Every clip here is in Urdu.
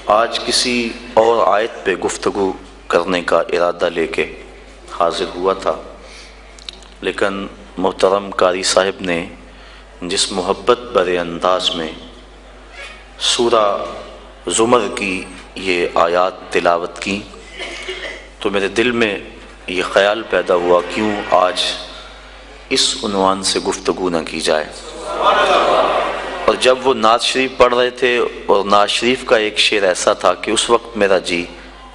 آج کسی اور آیت پہ گفتگو کرنے کا ارادہ لے کے حاضر ہوا تھا، لیکن محترم قاری صاحب نے جس محبت بھرے انداز میں سورہ زمر کی یہ آیات تلاوت کی تو میرے دل میں یہ خیال پیدا ہوا کیوں آج اس عنوان سے گفتگو نہ کی جائے۔ اور جب وہ نعت شریف پڑھ رہے تھے اور نعت شریف کا ایک شعر ایسا تھا کہ اس وقت میرا جی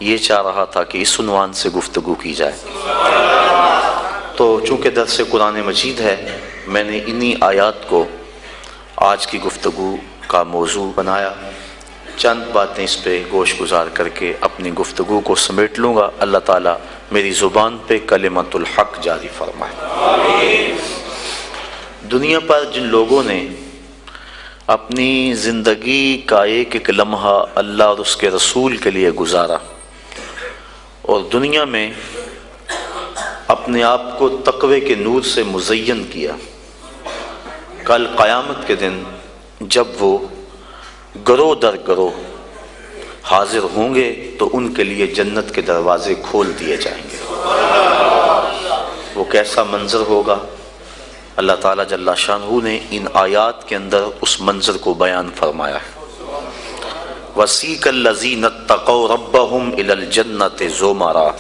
یہ چاہ رہا تھا کہ اس عنوان سے گفتگو کی جائے، تو چونکہ درس قرآن مجید ہے میں نے انہی آیات کو آج کی گفتگو کا موضوع بنایا۔ چند باتیں اس پہ گوش گزار کر کے اپنی گفتگو کو سمیٹ لوں گا۔ اللہ تعالیٰ میری زبان پہ کلمت الحق جاری فرمائے۔ دنیا پر جن لوگوں نے اپنی زندگی کا ایک لمحہ اللہ اور اس کے رسول کے لیے گزارا اور دنیا میں اپنے آپ کو تقوی کے نور سے مزین کیا، کل قیامت کے دن جب وہ گروہ در گروہ حاضر ہوں گے تو ان کے لیے جنت کے دروازے کھول دیے جائیں گے۔ وہ کیسا منظر ہوگا؟ اللہ تعالیٰ جل شانہ نے ان آیات کے اندر اس منظر کو بیان فرمایا ہے۔ وَسِيقَ الَّذِينَ اتَّقَوْا رَبَّهُمْ إِلَى الْجَنَّةِ زُمَرًا،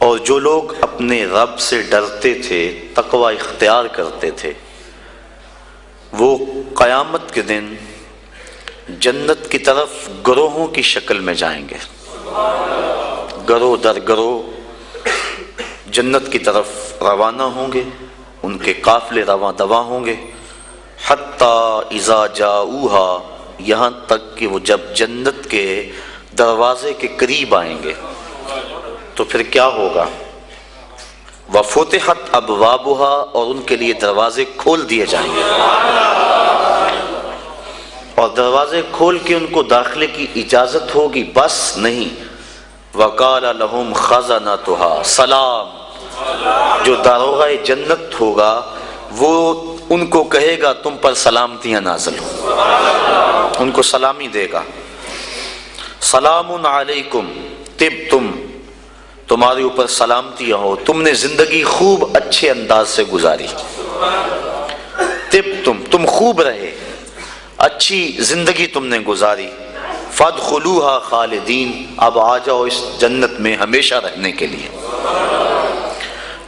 اور جو لوگ اپنے رب سے ڈرتے تھے، تقوی اختیار کرتے تھے، وہ قیامت کے دن جنت کی طرف گروہوں کی شکل میں جائیں گے، گروہ در گروہ جنت کی طرف روانہ ہوں گے، ان کے قافلے رواں دواں ہوں گے، حتی اذا جاؤہا، یہاں تک کہ وہ جب جنت کے دروازے کے قریب آئیں گے تو پھر کیا ہوگا؟ وَفُتِحَتْ أَبْوَابُهَا، اور ان کے لیے دروازے کھول دیے جائیں گے، اور دروازے کھول کے ان کو داخلے کی اجازت ہوگی، بس نہیں، وَقَالَ لَهُمْ خَزَنَتُهَا سلام، جو داروغہ جنت ہوگا وہ ان کو کہے گا تم پر سلامتیاں نازل ہوں، ان کو سلامی دے گا، سلام علیکم طبتم، تمہارے اوپر سلامتیاں ہو، تم نے زندگی خوب اچھے انداز سے گزاری، طبتم، تم خوب رہے، اچھی زندگی تم نے گزاری، فادخلوها خالدین، اب آ جاؤ اس جنت میں ہمیشہ رہنے کے لیے،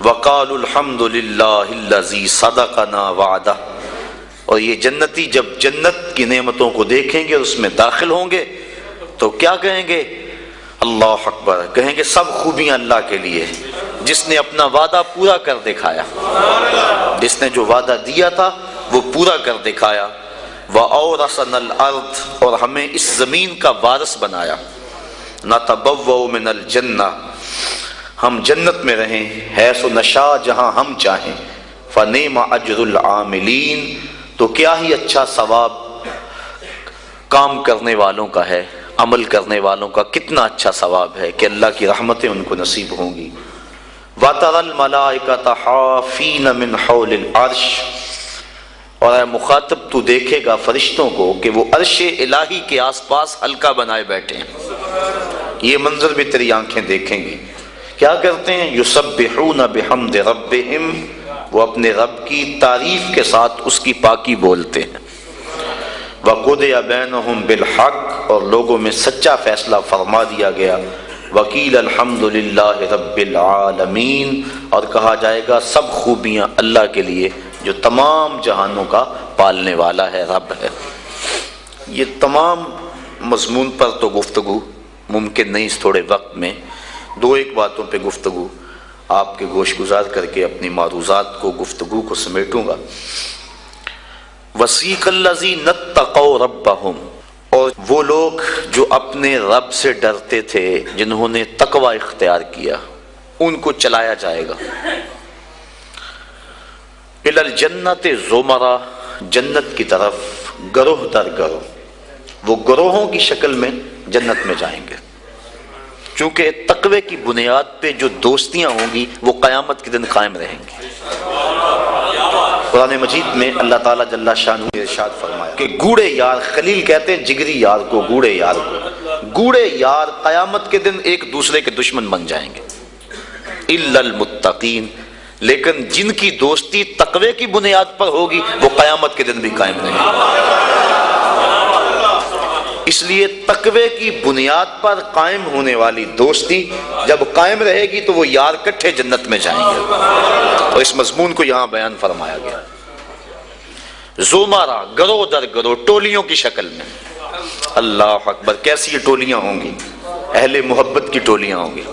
وقالوا الحمد للہ الذی صدقنا وعدہ، اور یہ جنتی جب جنت کی نعمتوں کو دیکھیں گے اور اس میں داخل ہوں گے تو کیا کہیں گے؟ اللہ اکبر، کہیں گے سب خوبیاں اللہ کے لیے جس نے اپنا وعدہ پورا کر دکھایا، جس نے جو وعدہ دیا تھا وہ پورا کر دکھایا، وَأَوْرَثَنَا الْأَرْضَ، اور ہمیں اس زمین کا وارث بنایا، نَتَبَوَّأُ مِنَ الْجَنَّةِ، ہم جنت میں رہیں، حیث نشاء، جہاں ہم چاہیں، فَنِعْمَ أَجْرُ الْعَامِلِينَ، تو کیا ہی اچھا ثواب کام کرنے والوں کا ہے، عمل کرنے والوں کا کتنا اچھا ثواب ہے کہ اللہ کی رحمتیں ان کو نصیب ہوں گی۔ وَتَرَى الْمَلَائِكَةَ حَافِينَ مِنْ حَوْلِ الْعَرْشِ، اور اے مخاطب تو دیکھے گا فرشتوں کو کہ وہ عرش الہی کے آس پاس حلقہ بنائے بیٹھے ہیں، یہ منظر بھی تیری آنکھیں دیکھیں گی، کیا کرتے ہیں؟ یسبحون بحمد ربہم، وہ اپنے رب کی تعریف کے ساتھ اس کی پاکی بولتے ہیں، وقضی بینہم بالحق، اور لوگوں میں سچا فیصلہ فرما دیا گیا، وقیل الحمد للہ رب العالمین، اور کہا جائے گا سب خوبیاں اللہ کے لیے جو تمام جہانوں کا پالنے والا ہے، رب ہے۔ یہ تمام مضمون پر تو گفتگو ممکن نہیں اس تھوڑے وقت میں، دو ایک باتوں پہ گفتگو آپ کے گوش گزار کر کے اپنی معروضات کو، گفتگو کو سمیٹوں گا۔ وَسِيقَ الَّذِينَ اتَّقَوْا رَبَّهُمْ، اور وہ لوگ جو اپنے رب سے ڈرتے تھے، جنہوں نے تقوی اختیار کیا، ان کو چلایا جائے گا، اِلَى الْجَنَّةِ زُمَرًا، جنت کی طرف گروہ در گروہ، وہ گروہوں کی شکل میں جنت میں جائیں گے، چونکہ تقوی کی بنیاد پہ جو دوستیاں ہوں گی وہ قیامت کے دن قائم رہیں گی۔ قرآن مجید میں اللہ تعالیٰ جل شانہ نے ارشاد فرمایا کہ گوڑے یار، خلیل کہتے ہیں جگری یار کو، گوڑے یار کو، گوڑے یار قیامت کے دن ایک دوسرے کے دشمن بن جائیں گے، الا المتقین، لیکن جن کی دوستی تقوی کی بنیاد پر ہوگی وہ قیامت کے دن بھی قائم رہے گی۔ اس لیے تقوی کی بنیاد پر قائم ہونے والی دوستی جب قائم رہے گی تو وہ یار کٹھے جنت میں جائیں گے، اور اس مضمون کو یہاں بیان فرمایا گیا۔ زمرہ، گروہ در گروہ، ٹولیوں کی شکل میں، اللہ اکبر، کیسی یہ ٹولیاں ہوں گی؟ اہل محبت کی ٹولیاں ہوں گی،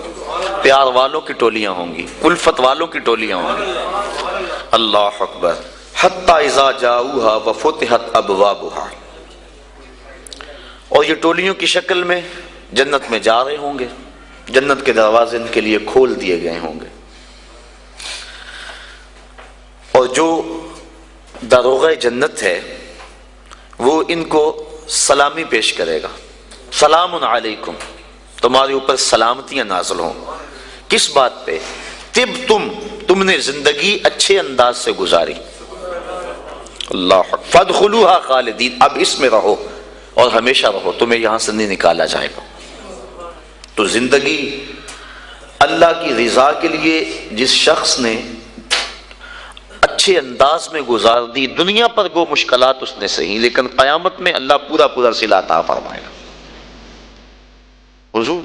پیار والوں کی ٹولیاں ہوں گی، الفت والوں کی ٹولیاں ہوں گی، اللہ اکبر۔ حتی اذا جاؤہا وفتحت ابوابہا، اور یہ ٹولیوں کی شکل میں جنت میں جا رہے ہوں گے، جنت کے دروازے ان کے لیے کھول دیے گئے ہوں گے، اور جو داروغہ جنت ہے وہ ان کو سلامی پیش کرے گا، سلام علیکم، تمہارے اوپر سلامتیاں نازل ہوں۔ کس بات پہ؟ تم نے زندگی اچھے انداز سے گزاری، اللہ، فادخلوها خالدین، اب اس میں رہو اور ہمیشہ رہو، تمہیں یہاں سے نہیں نکالا جائے گا۔ تو زندگی اللہ کی رضا کے لیے جس شخص نے اچھے انداز میں گزار دی، دنیا پر گو مشکلات اس نے سہی، لیکن قیامت میں اللہ پورا پورا صلہ عطا فرمائے گا۔ حضور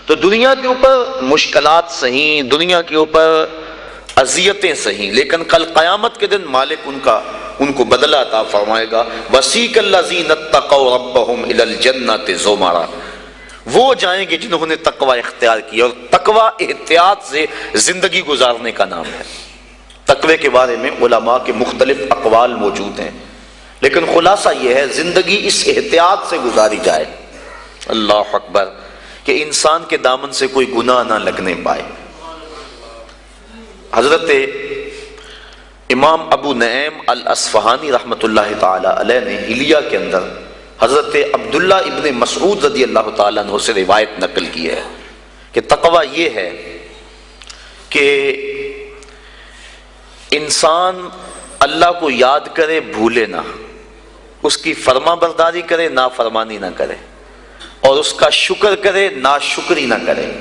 تو دنیا کے اوپر مشکلات سہیں، دنیا کے اوپر اذیتیں سہیں، لیکن کل قیامت کے دن مالک ان کو بدلہ عطا فرمائے گا۔ وَسِيقَ الَّذِينَ اتَّقَوْا رَبَّهُمْ إِلَى الْجَنَّةِ زُمَرًا، وہ جائیں گے جنہوں نے تقوی اختیار کیا، اور تقوی احتیاط سے زندگی گزارنے کا نام ہے۔ تقوی کے بارے میں علماء کے مختلف اقوال موجود ہیں، لیکن خلاصہ یہ ہے زندگی اس احتیاط سے گزاری جائے، اللہ اکبر، کہ انسان کے دامن سے کوئی گناہ نہ لگنے پائے۔ حضرت امام ابو نعیم الاصفہانی رحمۃ اللہ تعالی علیہ نے حلیہ کے اندر حضرت عبداللہ ابن مسعود رضی اللہ تعالیٰ عنہ سے روایت نقل کی ہے کہ تقوی یہ ہے کہ انسان اللہ کو یاد کرے، بھولے نہ، اس کی فرما برداری کرے، نافرمانی نہ کرے، اور اس کا شکر کرے، ناشکری نہ کرے۔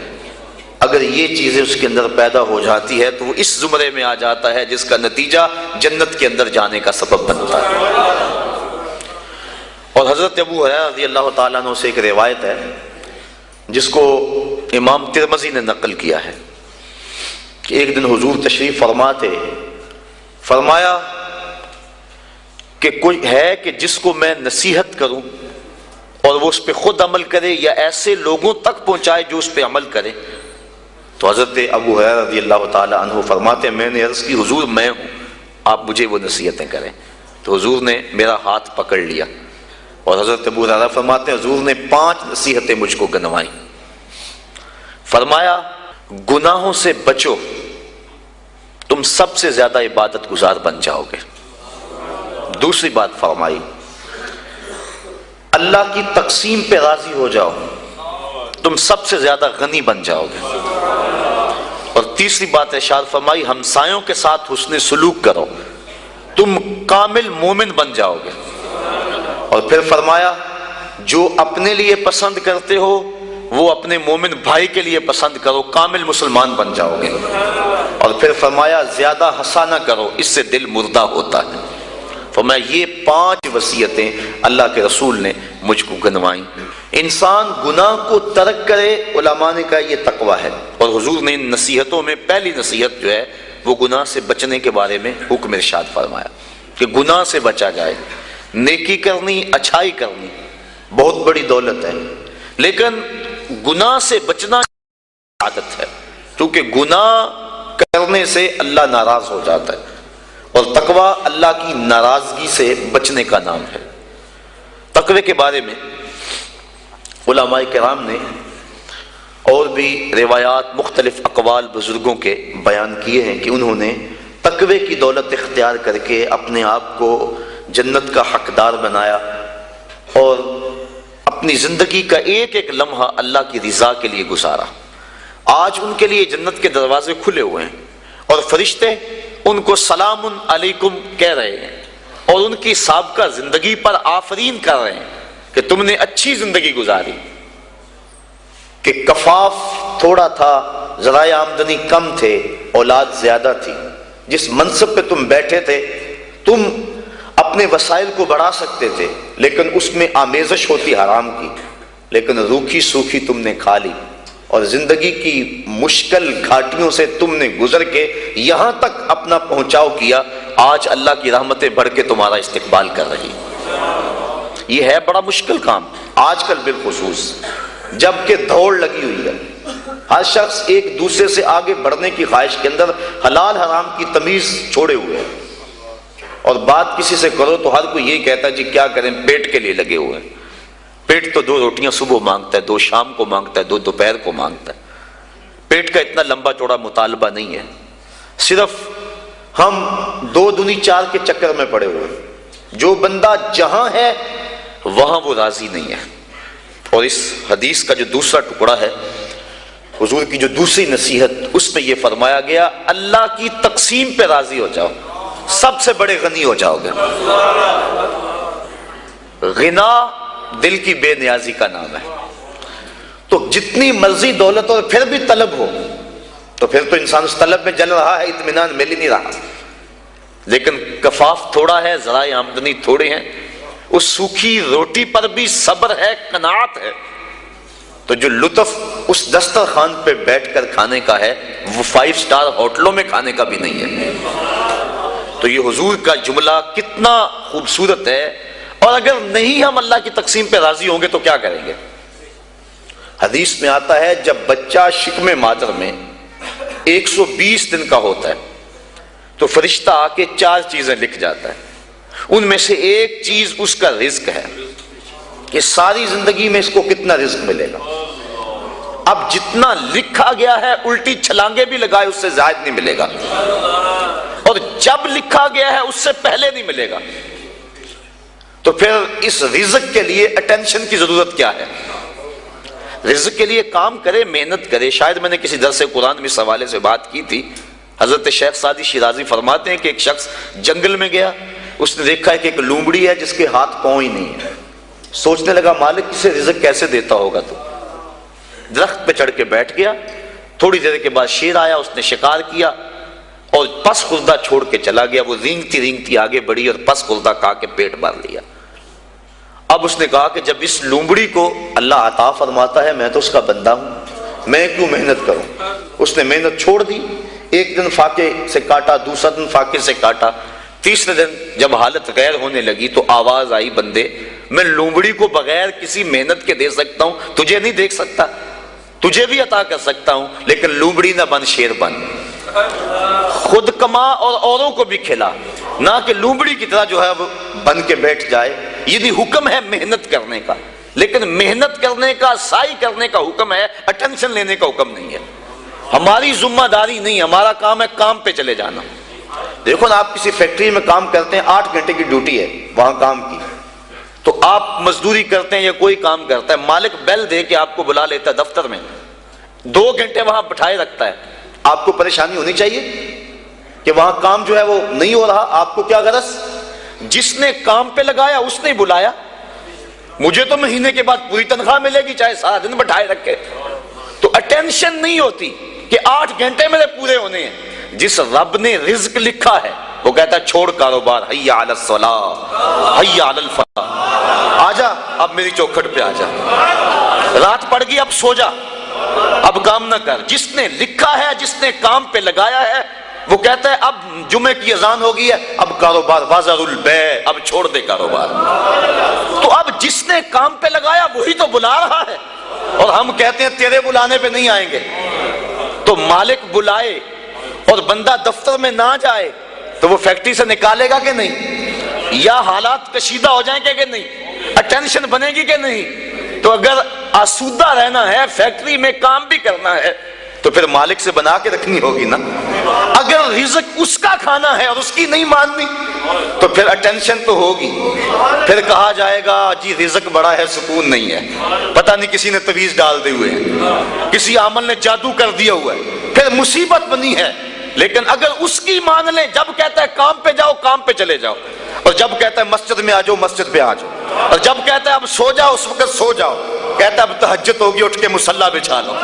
اگر یہ چیزیں اس کے اندر پیدا ہو جاتی ہے تو وہ اس زمرے میں آ جاتا ہے جس کا نتیجہ جنت کے اندر جانے کا سبب بنتا ہے۔ اور حضرت ابو ہریرہ رضی اللہ تعالیٰ عنہ سے ایک روایت ہے جس کو امام ترمذی نے نقل کیا ہے کہ ایک دن حضور تشریف فرما تھے، فرمایا کہ کوئی ہے کہ جس کو میں نصیحت کروں اور وہ اس پہ خود عمل کرے یا ایسے لوگوں تک پہنچائے جو اس پہ عمل کرے؟ تو حضرت ابو ہریرہ رضی اللہ تعالیٰ عنہ فرماتے ہیں میں نے عرض کی حضور میں ہوں، آپ مجھے وہ نصیحتیں کریں۔ تو حضور نے میرا ہاتھ پکڑ لیا، اور حضرت ابو ہریرہ فرماتے ہیں حضور نے 5 نصیحتیں مجھ کو گنوائیں۔ فرمایا گناہوں سے بچو، تم سب سے زیادہ عبادت گزار بن جاؤ گے۔ دوسری بات فرمائی اللہ کی تقسیم پہ راضی ہو جاؤ، تم سب سے زیادہ غنی بن جاؤ گے۔ اور تیسری بات ارشاد فرمائی ہمسایوں کے ساتھ حسن سلوک کرو، تم کامل مومن بن جاؤ گے۔ اور پھر فرمایا جو اپنے لیے پسند کرتے ہو وہ اپنے مومن بھائی کے لیے پسند کرو، کامل مسلمان بن جاؤ گے۔ اور پھر فرمایا زیادہ ہنسا نہ کرو، اس سے دل مردہ ہوتا ہے۔ فرمایا یہ 5 وصیتیں اللہ کے رسول نے مجھ کو گنوائیں۔ انسان گناہ کو ترک کرے، علماء نے کہا یہ تقوی ہے، اور حضور نے ان نصیحتوں میں پہلی نصیحت جو ہے وہ گناہ سے بچنے کے بارے میں حکم ارشاد فرمایا کہ گناہ سے بچا جائے۔ نیکی کرنی، اچھائی کرنی بہت بڑی دولت ہے، لیکن گناہ سے بچنا عادت ہے، کیونکہ گناہ کرنے سے اللہ ناراض ہو جاتا ہے، اور تقوی اللہ کی ناراضگی سے بچنے کا نام ہے۔ تقوی کے بارے میں علماء کرام نے اور بھی روایات، مختلف اقوال بزرگوں کے بیان کیے ہیں کہ انہوں نے تقوی کی دولت اختیار کر کے اپنے آپ کو جنت کا حقدار بنایا، اور اپنی زندگی کا ایک ایک لمحہ اللہ کی رضا کے لیے گزارا۔ آج ان کے لیے جنت کے دروازے کھلے ہوئے ہیں، اور فرشتے ان کو سلام علیکم کہہ رہے ہیں، اور ان کی سابقہ زندگی پر آفرین کر رہے ہیں کہ تم نے اچھی زندگی گزاری، کہ کفاف تھوڑا تھا، ذرائع آمدنی کم تھے، اولاد زیادہ تھی، جس منصب پہ تم بیٹھے تھے تم اپنے وسائل کو بڑھا سکتے تھے، لیکن اس میں آمیزش ہوتی حرام کی، لیکن روکھی سوکھی تم نے کھا لی، اور زندگی کی مشکل گھاٹیوں سے تم نے گزر کے یہاں تک اپنا پہنچاؤ کیا۔ آج اللہ کی رحمتیں بڑھ کے تمہارا استقبال کر رہی۔ یہ ہے بڑا مشکل کام آج کل بالخصوص، جبکہ دوڑ لگی ہوئی ہے، ہر شخص ایک دوسرے سے آگے بڑھنے کی خواہش کے اندر حلال حرام کی تمیز چھوڑے ہوئے ہیں، اور بات کسی سے کرو تو ہر کوئی یہی کہتا ہے جی کیا کریں، پیٹ کے لیے لگے ہوئے ہیں۔ پیٹ تو 2 روٹیاں صبح مانگتا ہے، 2 شام کو مانگتا ہے، 2 دوپہر کو مانگتا ہے۔ پیٹ کا اتنا لمبا چوڑا مطالبہ نہیں ہے، صرف ہم 2 دونی 4 کے چکر میں پڑے ہوئے ہیں۔ جو بندہ جہاں ہے وہاں وہ راضی نہیں ہے۔ اور اس حدیث کا جو دوسرا ٹکڑا ہے، حضور کی جو دوسری نصیحت، اس پہ یہ فرمایا گیا اللہ کی تقسیم پہ راضی ہو جاؤ، سب سے بڑے غنی ہو جاؤ گے۔ غنا دل کی بے نیازی کا نام ہے، تو جتنی مرضی دولت اور پھر بھی طلب ہو تو پھر تو انسان اس طلب میں جل رہا ہے، اطمینان مل ہی نہیں رہا۔ لیکن کفاف تھوڑا ہے، ذرائع آمدنی تھوڑے ہیں، اس سوکھی روٹی پر بھی صبر ہے، قناعت ہے، تو جو لطف اس دسترخوان پہ بیٹھ کر کھانے کا ہے وہ 5 اسٹار ہوٹلوں میں کھانے کا بھی نہیں ہے۔ تو یہ حضور کا جملہ کتنا خوبصورت ہے، اور اگر نہیں ہم اللہ کی تقسیم پہ راضی ہوں گے تو کیا کریں گے؟ حدیث میں آتا ہے جب بچہ شکم مادر میں 120 دن کا ہوتا ہے تو فرشتہ آ کے 4 چیزیں لکھ جاتا ہے، ان میں سے ایک چیز اس کا رزق ہے کہ ساری زندگی میں اس کو کتنا رزق ملے گا۔ اب جتنا لکھا گیا ہے الٹی چھلانگے بھی لگائے اس سے زائد نہیں ملے گا، اور جب لکھا گیا ہے اس سے پہلے نہیں ملے گا۔ تو پھر اس رزق کے لیے اٹینشن کی ضرورت کیا ہے؟ رزق کے لیے کام کرے، محنت کرے۔ شاید میں نے کسی درس قرآن میں اس حوالے سے بات کی تھی۔ حضرت شیخ سعدی شیرازی فرماتے ہیں کہ ایک شخص جنگل میں گیا، اس نے دیکھا ہے کہ ایک لومڑی ہے جس کے ہاتھ پاؤں ہی نہیں ہے۔ سوچنے لگا مالک اسے رزق کیسے دیتا ہوگا؟ تو درخت پہ چڑھ کے بیٹھ گیا۔ تھوڑی دیر کے بعد شیر آیا، اس نے شکار کیا اور پس خوردہ چھوڑ کے چلا گیا۔ وہ رینگتی رینگتی آگے بڑھی اور پس خوردہ کھا کے پیٹ بھر لیا۔ اب اس نے کہا کہ جب اس لومڑی کو اللہ عطا فرماتا ہے میں تو اس کا بندہ ہوں، میں کیوں محنت کروں؟ اس نے محنت چھوڑ دی۔ ایک دن فاقے سے کاٹا، دوسرا دن فاقے سے کاٹا، تیسرے دن جب حالت غیر ہونے لگی تو آواز آئی بندے میں لومڑی کو بغیر کسی محنت کے دے سکتا ہوں، تجھے نہیں دیکھ سکتا، تجھے بھی عطا کر سکتا ہوں، لیکن لومڑی نہ بن، شیر بن، خود کما اور اوروں کو بھی کھلا، نہ کہ لومڑی کی طرح جو ہے وہ بن کے بیٹھ جائے۔ یہ بھی حکم ہے محنت کرنے کا، لیکن محنت کرنے کا، سعی کرنے کا حکم ہے، اٹینشن لینے کا حکم نہیں ہے۔ ہماری ذمہ داری نہیں، ہمارا کام ہے کام پہ چلے جانا۔ دیکھو نا، آپ کسی فیکٹری میں کام کرتے ہیں، 8 گھنٹے کی ڈیوٹی ہے وہاں کام کی، تو آپ مزدوری کرتے ہیں یا کوئی کام کرتا ہے، مالک بیل دے کے آپ کو بلا لیتا ہے دفتر میں، 2 گھنٹے وہاں بٹھائے رکھتا ہے، آپ کو پریشانی ہونی چاہیے کہ وہاں کام جو ہے وہ نہیں ہو رہا؟ آپ کو کیا غرض؟ جس نے کام پہ لگایا اس نے بلایا، مجھے تو مہینے کے بعد پوری تنخواہ ملے گی چاہے سارا دن بٹھائے رکھے۔ تو اٹینشن نہیں ہوتی کہ 8 گھنٹے میرے پورے ہونے ہیں۔ جس رب نے رزق لکھا ہے وہ کہتا ہے چھوڑ کاروبار، حی علی الصلاۃ، حی علی الفلاح، آجا اب میری چوکھٹ پہ آجا، رات پڑ گئی اب سو جا، اب کام نہ کر۔ جس نے لکھا ہے، جس نے کام پہ لگایا ہے، وہ کہتا ہے اب جمعے کی اذان ہو گئی ہے، اب کاروبار وازر البیع، اب چھوڑ دے کاروبار۔ تو اب جس نے کام پہ لگایا وہی تو بلا رہا ہے، اور ہم کہتے ہیں تیرے بلانے پہ نہیں آئیں گے۔ تو مالک بلائے اور بندہ دفتر میں نہ جائے تو وہ فیکٹری سے نکالے گا کہ نہیں؟ یا حالات کشیدہ ہو جائیں گے کہ نہیں؟ اٹینشن بنے گی کہ نہیں؟ تو اگر آسودہ رہنا ہے، فیکٹری میں کام بھی کرنا ہے، تو پھر مالک سے بنا کے رکھنی ہوگی نا۔ اگر رزق اس کا کھانا ہے اور اس کی نہیں ماننی تو پھر اٹینشن تو ہوگی۔ پھر کہا جائے گا جی رزق بڑا ہے سکون نہیں ہے، پتہ نہیں کسی نے تویز ڈال دے ہوئے ہیں، کسی عامل نے جادو کر دیا ہوا ہے، پھر مصیبت بنی ہے۔ لیکن اگر اس کی مان لیں، جب کہتا ہے کام پہ جاؤ کام پہ چلے جاؤ، اور جب کہتا ہے مسجد میں آ جاؤ مسجد پہ آ جاؤ، اور جب کہتا ہے اب سو جاؤ اس وقت سو جاؤ، کہتا ہے اب تہجد ہوگی اٹھ کے مصلی بچھا لو،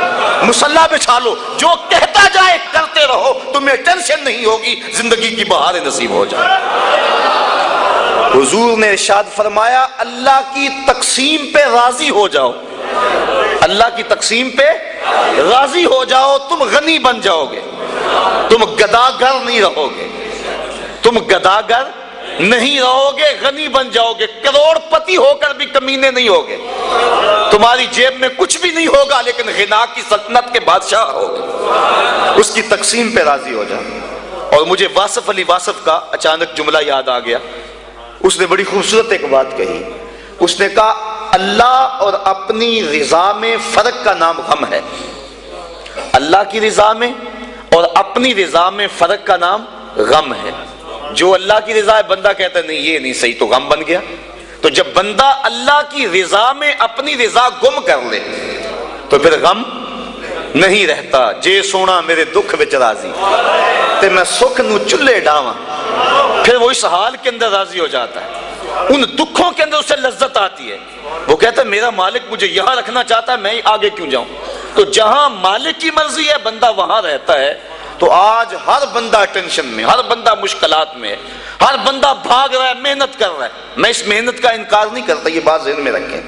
مصلی بچھا لو، جو کہتا جائے کرتے رہو، تمہیں ٹینشن نہیں ہوگی، زندگی کی بہار نصیب ہو جائے۔ حضور نے ارشاد فرمایا اللہ کی تقسیم پہ راضی ہو جاؤ، اللہ کی تقسیم پہ راضی ہو جاؤ، تم غنی بن جاؤ گے، تم گداگر نہیں رہو گے، تم گداگر نہیں رہو گے، غنی بن جاؤ گے، کروڑ پتی ہو کر بھی کمینے نہیں ہوگے، تمہاری جیب میں کچھ بھی نہیں ہوگا لیکن غنا کی سلطنت کے بادشاہ ہوگے۔ اس کی تقسیم پہ راضی ہو جاؤ۔ اور مجھے واصف علی واصف کا اچانک جملہ یاد آ گیا، اس نے بڑی خوبصورت ایک بات کہی، اس نے کہا اللہ اور اپنی رضا میں فرق کا نام غم ہے۔ اللہ کی رضا میں اور اپنی رضا میں فرق کا نام غم ہے۔ جو اللہ کی رضا ہے بندہ کہتا ہے نہیں یہ نہیں صحیح، تو غم بن گیا۔ تو جب بندہ اللہ کی رضا میں اپنی رضا گم کر لے تو پھر غم نہیں رہتا۔ جے سونا میرے دکھ وچ راضی تے میں سکھ نو چلے ڈاواں، پھر وہ اس حال کے اندر راضی ہو جاتا ہے، ان دکھوں کے اندر اسے لذت آتی ہے۔ وہ کہتا ہے میرا مالک مجھے یہاں رکھنا چاہتا ہے، میں آگے کیوں جاؤں؟ تو جہاں مالک کی مرضی ہے بندہ وہاں رہتا ہے۔ تو آج ہر بندہ ٹینشن میں، ہر بندہ مشکلات میں ہے، ہر بندہ بھاگ رہا ہے، محنت کر رہا ہے۔ میں اس محنت کا انکار نہیں کرتا، یہ بات ذہن میں رکھیں،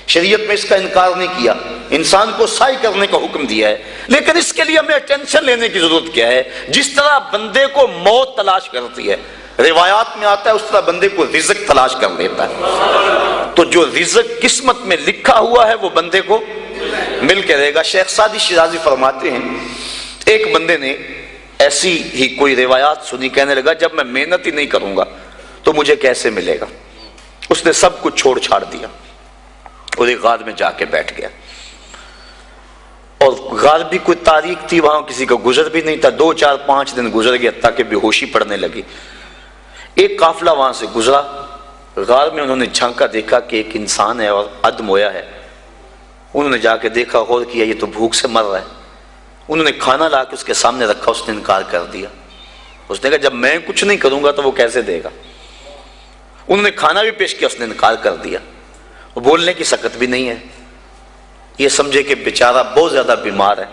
شریعت میں اس کا انکار نہیں کیا، انسان کو سعی کرنے کا حکم دیا ہے، لیکن اس کے لیے ہمیں ٹینشن لینے کی ضرورت کیا ہے؟ جس طرح بندے کو موت تلاش کرتی ہے، روایات میں آتا ہے، اس طرح بندے کو رزق تلاش کر لیتا ہے۔ تو جو رزق قسمت میں لکھا ہوا ہے وہ بندے کو مل کے رہے گا۔ شیخ سعدی شیرازی فرماتے ہیں ایک بندے نے ایسی ہی کوئی روایات سنی، کہنے لگا جب میں محنت ہی نہیں کروں گا تو مجھے کیسے ملے گا؟ اس نے سب کچھ چھوڑ چھاڑ دیا اور ایک غار میں جا کے بیٹھ گیا، اور غار بھی کوئی تاریک تھی، وہاں کسی کا گزر بھی نہیں تھا۔ 2 4 5 دن گزر گیا تاکہ بے ہوشی پڑنے لگی۔ ایک قافلہ وہاں سے گزرا، غار میں انہوں نے جھانکا، دیکھا کہ ایک انسان ہے اور ادمویا ہے۔ انہوں نے جا کے دیکھا، غور کیا، یہ تو بھوک سے مر رہا ہے۔ انہوں نے کھانا لا کے اس کے سامنے رکھا، اس نے انکار کر دیا۔ اس نے کہا جب میں کچھ نہیں کروں گا تو وہ کیسے دے گا؟ انہوں نے کھانا بھی پیش کیا، اس نے انکار کر دیا۔ وہ بولنے کی سکت بھی نہیں ہے، یہ سمجھے کہ بیچارہ بہت زیادہ بیمار ہے،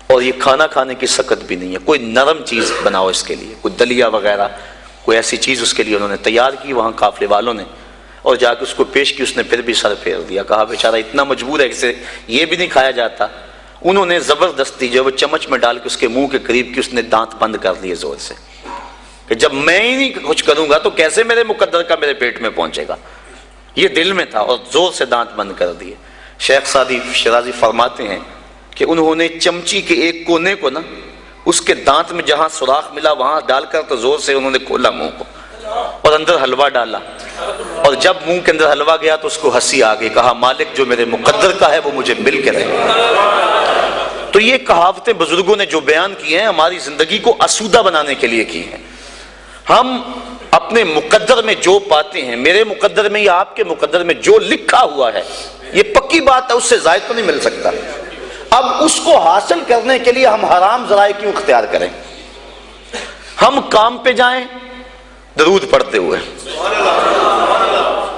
اور یہ کھانا کھانے کی سکت بھی نہیں ہے۔ کوئی نرم چیز بناؤ اس کے لیے، کوئی دلیا وغیرہ، کوئی ایسی چیز اس کے لیے انہوں نے تیار کی وہاں قافلے والوں نے، اور جا کے اس کو پیش کی۔ اس نے پھر بھی سر پھیر دیا، کہا بیچارہ اتنا مجبور ہے کہ اسے یہ بھی نہیں کھایا جاتا۔ انہوں نے زبردستی جو وہ چمچ میں ڈال کے اس کے منہ کے قریب کی، اس نے دانت بند کر لیے زور سے، کہ جب میں ہی نہیں کچھ کروں گا تو کیسے میرے مقدر کا میرے پیٹ میں پہنچے گا؟ یہ دل میں تھا، اور زور سے دانت بند کر دیے۔ شیخ سعدی شیرازی فرماتے ہیں کہ انہوں نے چمچی کے ایک کونے کو نا اس کے دانت میں جہاں سوراخ ملا وہاں ڈال کر تو زور سے انہوں نے کھولا منہ کو، اور اندر حلوہ ڈالا، اور جب منہ کے اندر حلوہ گیا تو اس کو ہنسی آ گئی۔ کہا مالک جو میرے مقدر کا ہے وہ مجھے مل کے رہے۔ تو یہ کہاوتیں بزرگوں نے جو بیان کی ہیں ہماری زندگی کو آسودہ بنانے کے لیے کی ہیں۔ ہم اپنے مقدر میں جو پاتے ہیں، میرے مقدر میں یا آپ کے مقدر میں جو لکھا ہوا ہے، یہ پکی بات ہے، اس سے زائد تو نہیں مل سکتا۔ اب اس کو حاصل کرنے کے لیے ہم حرام ذرائع کیوں اختیار کریں؟ ہم کام پہ جائیں درود پڑھتے ہوئے،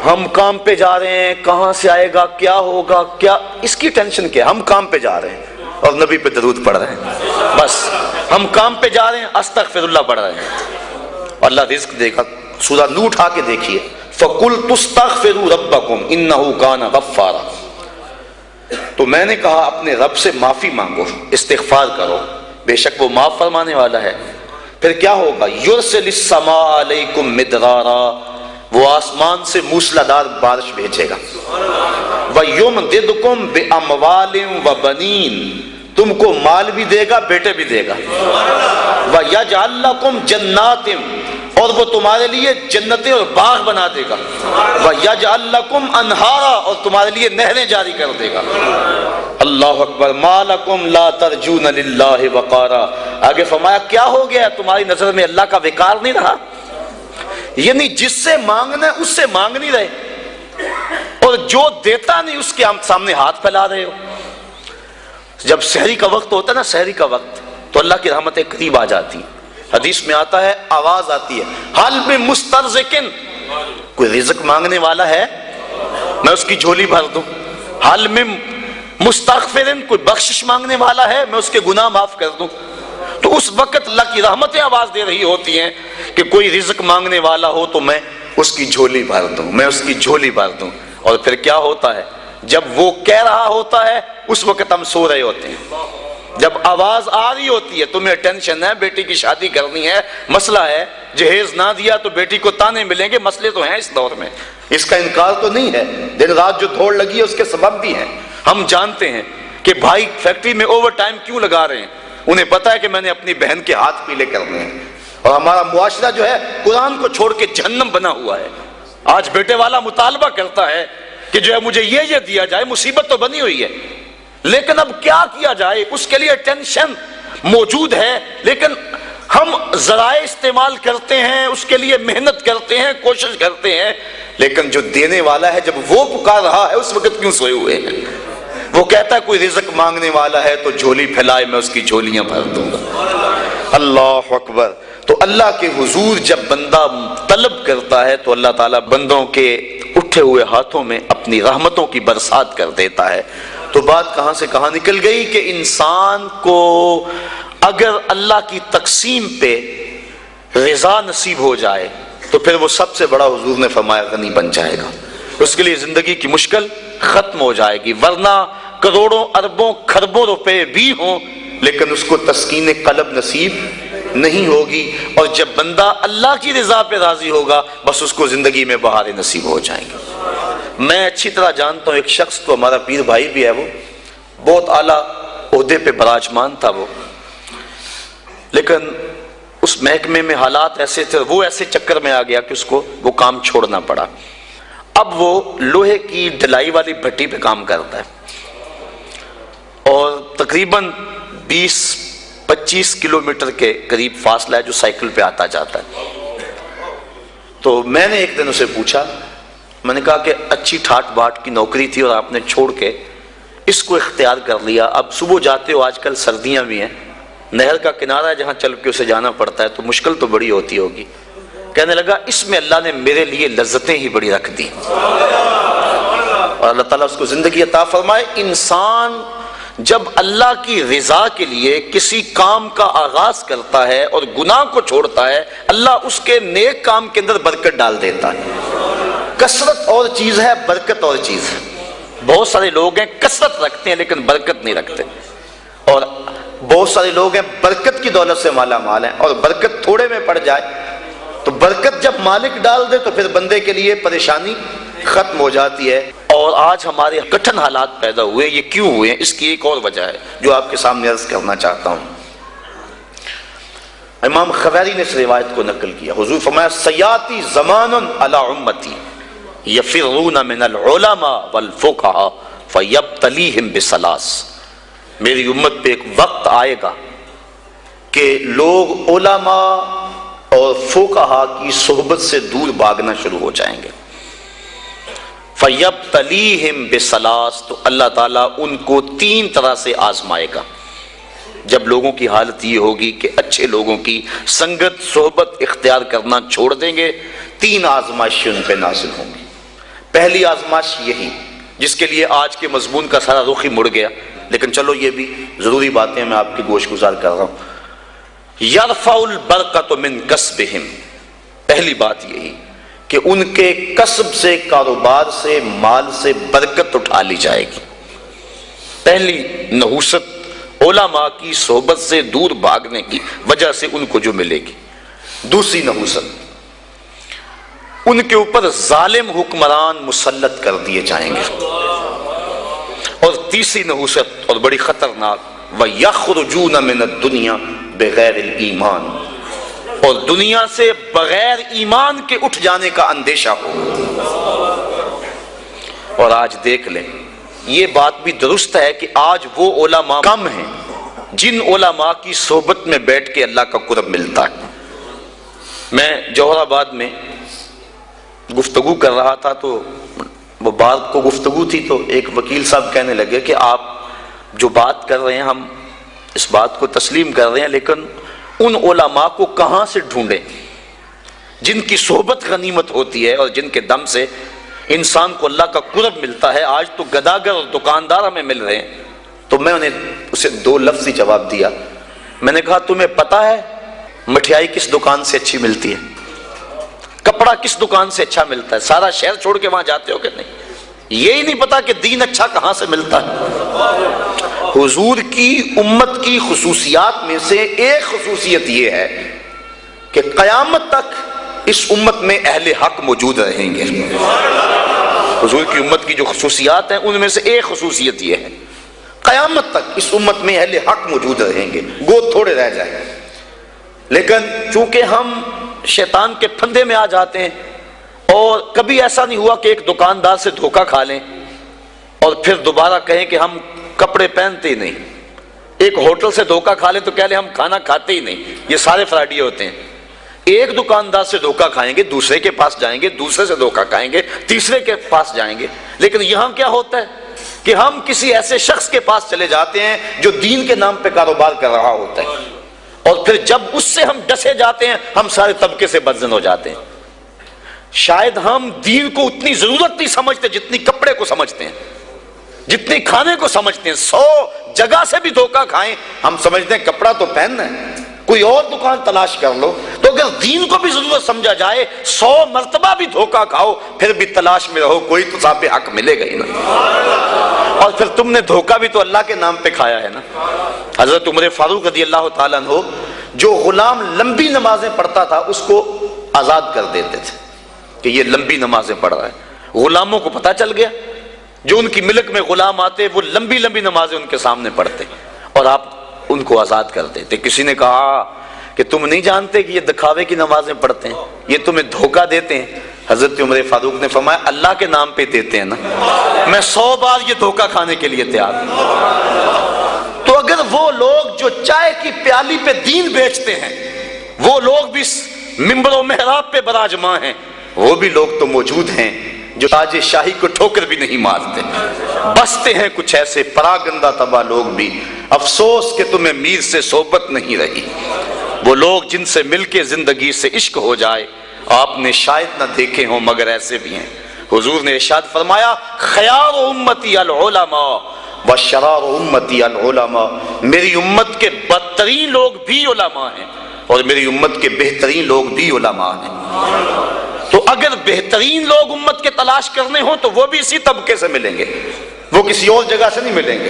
ہم کام پہ جا رہے ہیں، کہاں سے آئے گا، کیا ہوگا، کیا اس کی ٹینشن کیا؟ ہم کام پہ جا رہے ہیں اور نبی پہ درود پڑھ رہے ہیں، بس ہم کام پہ جا رہے ہیں، استغفر اللہ پڑھ رہے ہیں، اللہ رزق دے گا۔ سورہ نور اٹھا کے دیکھیے، فَقُلْتُ اسْتَغْفِرُوا رَبَّكُمْ إِنَّهُ كَانَ غَفَّارًا۔ تو میں نے کہا اپنے رب سے معافی مانگو، استغفار کرو، بے شک وہ معاف فرمانے والا ہے۔ پھر کیا ہوگا؟ یرسل السماء علیکم مدرارا، وہ آسمان سے موسلادھار بارش بھیجے گا۔ وَيُمْدِدْكُمْ بِأَمْوَالٍ وَبَنِينَ، تم کو مال بھی دے گا، بیٹے بھی دے گا۔ وَيَجْعَلْ لَكُمْ جَنَّاتٍ، اور وہ تمہارے لیے جنتیں اور باغ بنا دے گا۔ وَيَجْعَلْ لَكُمْ أَنْهَارًا، اور تمہارے لیے نہریں جاری کر دے گا۔ اللہ اکبر۔ مَا لَكُمْ لَا تَرْجُونَ لِلَّهِ وَقَارًا، آگے فرمایا کیا ہو گیا تمہاری نظر میں اللہ کا وقار نہیں رہا؟ یعنی جس سے مانگنا ہے اس سے مانگ نہیں رہے، اور جو دیتا نہیں اس کے سامنے ہاتھ پھیلا رہے ہو۔ جب سحری کا وقت ہوتا ہے نا، سحری کا وقت، تو اللہ کی رحمتیں قریب آ جاتی ہیں۔ حدیث میں آتا ہے، آواز آتی ہے، حل میں مسترزقن، کوئی رزق مانگنے والا ہے میں اس کی جھولی بھر دوں۔ حل میں مستغفرن، کوئی بخشش مانگنے والا ہے میں اس کے گناہ معاف کر دوں۔ تو اس وقت اللہ کی رحمتیں آواز دے رہی ہوتی ہیں کہ کوئی رزق مانگنے والا ہو تو میں اس کی جھولی بھر دوں، میں اس کی جھولی بھر دوں۔ اور پھر کیا ہوتا ہے؟ جب وہ کہہ رہا ہوتا ہے اس وقت ہم سو رہے ہوتے ہیں۔ جب آواز آ رہی ہوتی ہے، تمہیں ٹینشن ہے، بیٹی کی شادی کرنی ہے، مسئلہ ہے، جہیز نہ دیا تو بیٹی کو تانے ملیں گے، مسئلے تو ہیں اس دور میں، اس کا انکار تو نہیں ہے۔ دن رات جو دوڑ لگی ہے اس کے سبب بھی ہیں۔ ہم جانتے ہیں کہ بھائی فیکٹری میں اوور ٹائم کیوں لگا رہے ہیں، انہیں پتا ہے کہ میں نے اپنی بہن کے ہاتھ پیلے کرنے ہیں۔ اور ہمارا معاشرہ جو ہے قرآن کو چھوڑ کے جہنم بنا ہوا ہے۔ آج بیٹے والا مطالبہ کرتا ہے کہ جو ہے مجھے یہ دیا جائے، مصیبت تو بنی ہوئی ہے، لیکن اب کیا کیا جائے؟ اس کے لیے ٹینشن موجود ہے، لیکن ہم ذرائع استعمال کرتے ہیں، اس کے لیے محنت کرتے ہیں، کوشش کرتے ہیں، لیکن جو دینے والا ہے جب وہ پکار رہا ہے اس وقت کیوں سوئے ہوئے ہیں؟ وہ کہتا ہے کوئی رزق مانگنے والا ہے تو جھولی پھیلائے، میں اس کی جھولیاں بھر دوں گا۔ اللہ اکبر۔ تو اللہ کے حضور جب بندہ طلب کرتا ہے تو اللہ تعالیٰ بندوں کے اٹھے ہوئے ہاتھوں میں اپنی رحمتوں کی برسات کر دیتا ہے۔ تو بات کہاں سے کہاں نکل گئی کہ انسان کو اگر اللہ کی تقسیم پہ رضا نصیب ہو جائے تو پھر وہ سب سے بڑا، حضور نے فرمایا، غنی بن جائے گا۔ اس کے لیے زندگی کی مشکل ختم ہو جائے گی، ورنہ کروڑوں اربوں کھربوں روپے بھی ہوں لیکن اس کو تسکین قلب نصیب نہیں ہوگی، اور جب بندہ اللہ کی رضا پہ راضی ہوگا بس اس کو زندگی میں بہاریں نصیب ہو جائیں گے۔ میں اچھی طرح جانتا ہوں ایک شخص تو ہمارا پیر بھائی بھی ہے، وہ بہت اعلیٰ عہدے پہ براجمان تھا وہ، لیکن اس محکمے میں حالات ایسے تھے، وہ ایسے چکر میں آ گیا کہ اس کو وہ کام چھوڑنا پڑا۔ اب وہ لوہے کی ڈھلائی والی بھٹی پہ کام کرتا ہے اور تقریباً 20-25 کلومیٹر کے قریب فاصلہ ہے جو سائیکل پہ آتا جاتا ہے۔ تو میں نے ایک دن اسے پوچھا، میں نے کہا کہ اچھی ٹھاٹ باٹ کی نوکری تھی اور آپ نے چھوڑ کے اس کو اختیار کر لیا، اب صبح جاتے ہو، آج کل سردیاں بھی ہیں، نہر کا کنارہ ہے جہاں چل کے اسے جانا پڑتا ہے تو مشکل تو بڑی ہوتی ہوگی۔ کہنے لگا اس میں اللہ نے میرے لیے لذتیں ہی بڑی رکھ دی، اور اللہ تعالیٰ اس کو زندگی عطا فرمائے۔ انسان جب اللہ کی رضا کے لیے کسی کام کا آغاز کرتا ہے اور گناہ کو چھوڑتا ہے، اللہ اس کے نیک کام کے اندر برکت ڈال دیتا ہے۔ کثرت اور چیز ہے، برکت اور چیز ہے۔ بہت سارے لوگ ہیں کثرت رکھتے ہیں لیکن برکت نہیں رکھتے، اور بہت سارے لوگ ہیں برکت کی دولت سے مالا مال ہیں، اور برکت تھوڑے میں پڑ جائے تو برکت جب مالک ڈال دے تو پھر بندے کے لیے پریشانی ختم ہو جاتی ہے۔ اور آج ہمارے کٹھن حالات پیدا ہوئے، یہ کیوں ہوئے ہیں؟ اس کی ایک اور وجہ ہے جو آپ کے سامنے عرض کرنا چاہتا ہوں۔ امام خبیری نے اس روایت کو نقل کیا، حضور فرمایا سیاتی زمان علی امتی یفرون من العلماء والفقہاء فیبتلیہم بثلاث، میری امت پہ ایک وقت آئے گا کہ لوگ علماء اور فقہا کی صحبت سے دور بھاگنا شروع ہو جائیں گے۔ فَيَبْتَلِيهِمْ بِثَلَاثٍ، تو اللہ تعالیٰ ان کو 3 طرح سے آزمائے گا۔ جب لوگوں کی حالت یہ ہوگی کہ اچھے لوگوں کی سنگت صحبت اختیار کرنا چھوڑ دیں گے، 3 آزمائشیں ان پہ نازل ہوں گی۔ پہلی آزمائش یہی جس کے لیے آج کے مضمون کا سارا رخ ہی مڑ گیا، لیکن چلو یہ بھی ضروری باتیں میں آپ کی گوش گزار کر رہا ہوں۔ یرفع البرکۃ من کسبہم، پہلی بات یہی کہ ان کے کسب سے، کاروبار سے، مال سے برکت اٹھا لی جائے گی۔ پہلی نحوست علماء کی صحبت سے دور بھاگنے کی وجہ سے ان کو جو ملے گی۔ دوسری نحوست، ان کے اوپر ظالم حکمران مسلط کر دیے جائیں گے۔ اور تیسری نحوست اور بڑی خطرناک، وَيَخْرُجُونَ مِنَ الدُّنْيَا بِغَيْرِ الْإِيمَانِ، اور دنیا سے بغیر ایمان کے اٹھ جانے کا اندیشہ ہو۔ اور آج دیکھ لیں، یہ بات بھی درست ہے کہ آج وہ علماء کم ہیں جن علماء کی صحبت میں بیٹھ کے اللہ کا قرب ملتا ہے۔ میں جوہر آباد میں گفتگو کر رہا تھا تو وہ بات کو گفتگو تھی، تو ایک وکیل صاحب کہنے لگے کہ آپ جو بات کر رہے ہیں ہم اس بات کو تسلیم کر رہے ہیں، لیکن ان علماء کو کہاں سے ڈھونڈیں جن کی صحبت غنیمت ہوتی ہے اور جن کے دم سے انسان کو اللہ کا قرب ملتا ہے؟ آج تو گداگر اور دکاندار ہمیں مل رہے ہیں۔ تو میں انہیں اسے 2 لفظی جواب دیا، میں نے کہا تمہیں پتا ہے مٹھائی کس دکان سے اچھی ملتی ہے؟ کپڑا کس دکان سے اچھا ملتا ہے؟ سارا شہر چھوڑ کے وہاں جاتے ہو کہ نہیں؟ یہی نہیں پتا کہ دین اچھا کہاں سے ملتا ہے؟ حضور کی امت کی خصوصیات میں سے ایک خصوصیت یہ ہے کہ قیامت تک اس امت میں اہل حق موجود رہیں گے۔ حضور کی امت کی جو خصوصیات ہیں ان میں سے ایک خصوصیت یہ ہے، قیامت تک اس امت میں اہل حق موجود رہیں گے، گو تھوڑے رہ جائیں۔ لیکن چونکہ ہم شیطان کے پھندے میں آ جاتے ہیں، اور کبھی ایسا نہیں ہوا کہ ایک دکاندار سے دھوکہ کھا لیں اور پھر دوبارہ کہیں کہ ہم کپڑے پہنتے ہی نہیں، ایک ہوٹل سے دھوکہ کھا لیں تو کہہ لیں ہم کھانا کھاتے ہی نہیں۔ یہ سارے فراڈیے ہوتے ہیں۔ ایک دکاندار سے دھوکہ کھائیں گے، دوسرے کے پاس جائیں گے، دوسرے سے دھوکہ کھائیں گے، تیسرے کے پاس جائیں گے۔ لیکن یہاں کیا ہوتا ہے کہ ہم کسی ایسے شخص کے پاس چلے جاتے ہیں جو دین کے نام پہ کاروبار کر رہا ہوتا ہے، اور پھر جب اس سے ہم ڈسے جاتے ہیں ہم سارے طبقے سے بدزن ہو جاتے ہیں۔ شاید ہم دین کو اتنی ضرورت نہیں سمجھتے جتنی کپڑے کو سمجھتے ہیں، جتنی کھانے کو سمجھتے ہیں۔ 100 جگہ سے بھی دھوکہ کھائیں ہم سمجھتے ہیں کپڑا تو پہننا ہے، کوئی اور دکان تلاش کر لو۔ تو اگر دین کو بھی ضرورت سمجھا جائے 100 مرتبہ بھی دھوکہ کھاؤ پھر بھی تلاش میں رہو، کوئی تو صاحب حق ملے گا ہی نا۔ اور پھر تم نے دھوکہ بھی تو اللہ کے نام پہ کھایا ہے نا۔ حضرت عمر فاروق رضی اللہ تعالیٰ عنہ جو غلام لمبی نمازیں پڑھتا تھا اس کو آزاد کر دیتے تھے کہ یہ لمبی نمازیں پڑھ رہا ہے۔ غلاموں کو پتہ چل گیا، جو ان کی ملک میں غلام آتے وہ لمبی لمبی نمازیں ان کے سامنے پڑھتے اور آپ ان کو آزاد کر دیتے۔ کسی نے کہا کہ تم نہیں جانتے کہ یہ دکھاوے کی نمازیں پڑھتے ہیں، یہ تمہیں دھوکہ دیتے ہیں؟ حضرت عمر فاروق نے فرمایا اللہ کے نام پہ دیتے ہیں نا، میں 100 بار یہ دھوکہ کھانے کے لیے تیار ہوں۔ تو اگر وہ لوگ جو چائے کی پیالی پہ دین بیچتے ہیں، وہ لوگ بھی منبر و محراب پہ براجماں ہیں، وہ بھی لوگ تو موجود ہیں جو تاج شاہی کو ٹھوکر بھی نہیں مارتے۔ بستے ہیں کچھ ایسے پراگندہ تباہ لوگ بھی، افسوس کہ تمہیں میر سے صحبت نہیں رہی۔ وہ لوگ جن سے مل کے زندگی سے عشق ہو جائے آپ نے شاید نہ دیکھے ہوں مگر ایسے بھی ہیں۔ حضور نے ارشاد فرمایا خیار امتی العلماء وشرار امتی العلماء، میری امت کے بدترین لوگ بھی علماء ہیں اور میری امت کے بہترین لوگ بھی علماء ہیں۔ تو اگر بہترین لوگ امت کے تلاش کرنے ہوں تو وہ بھی اسی طبقے سے ملیں گے، وہ کسی اور جگہ سے نہیں ملیں گے۔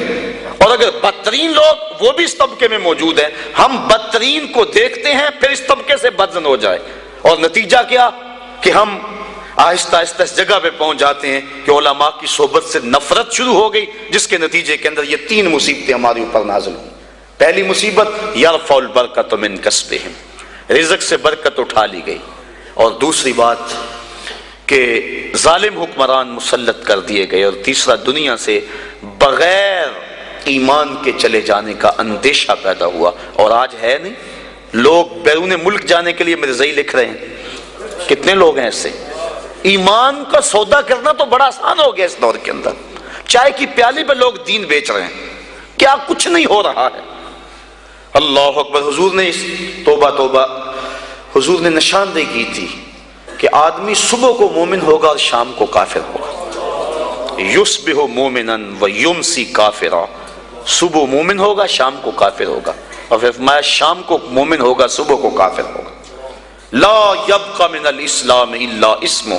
اور اگر بدترین لوگ وہ بھی اس طبقے میں موجود ہیں، ہم بدترین کو دیکھتے ہیں پھر اس طبقے سے بدزن ہو جائے، اور نتیجہ کیا کہ ہم آہستہ آہستہ اس جگہ پہ پہنچ جاتے ہیں کہ علماء کی صحبت سے نفرت شروع ہو گئی، جس کے نتیجے کے اندر یہ 3 مصیبتیں ہمارے اوپر نازل ہوئی۔ پہلی مصیبت یرفع البرکۃ من کسبہم، رزق سے برکت اٹھا لی گئی، اور دوسری بات کہ ظالم حکمران مسلط کر دیے گئے، اور تیسرا دنیا سے بغیر ایمان کے چلے جانے کا اندیشہ پیدا ہوا۔ اور آج ہے نہیں، لوگ بیرون ملک جانے کے لیے مرزائی لکھ رہے ہیں، کتنے لوگ ہیں ایسے؟ ایمان کا سودا کرنا تو بڑا آسان ہو گیا اس دور کے اندر، چائے کی پیالی پہ لوگ دین بیچ رہے ہیں، کیا کچھ نہیں ہو رہا ہے۔ اللہ اکبر۔ حضور نے توبہ توبہ، حضور نے نشاندہی کی تھی کہ آدمی صبح کو مومن ہوگا اور شام کو کافر ہوگا، یصبح مومنا ویمسی کافرا، صبح مومن ہوگا شام کو کافر ہوگا، اور پھر فرمایا شام کو مومن ہوگا صبح کو کافر ہوگا۔ لا یبقى من الاسلام الا اسمہ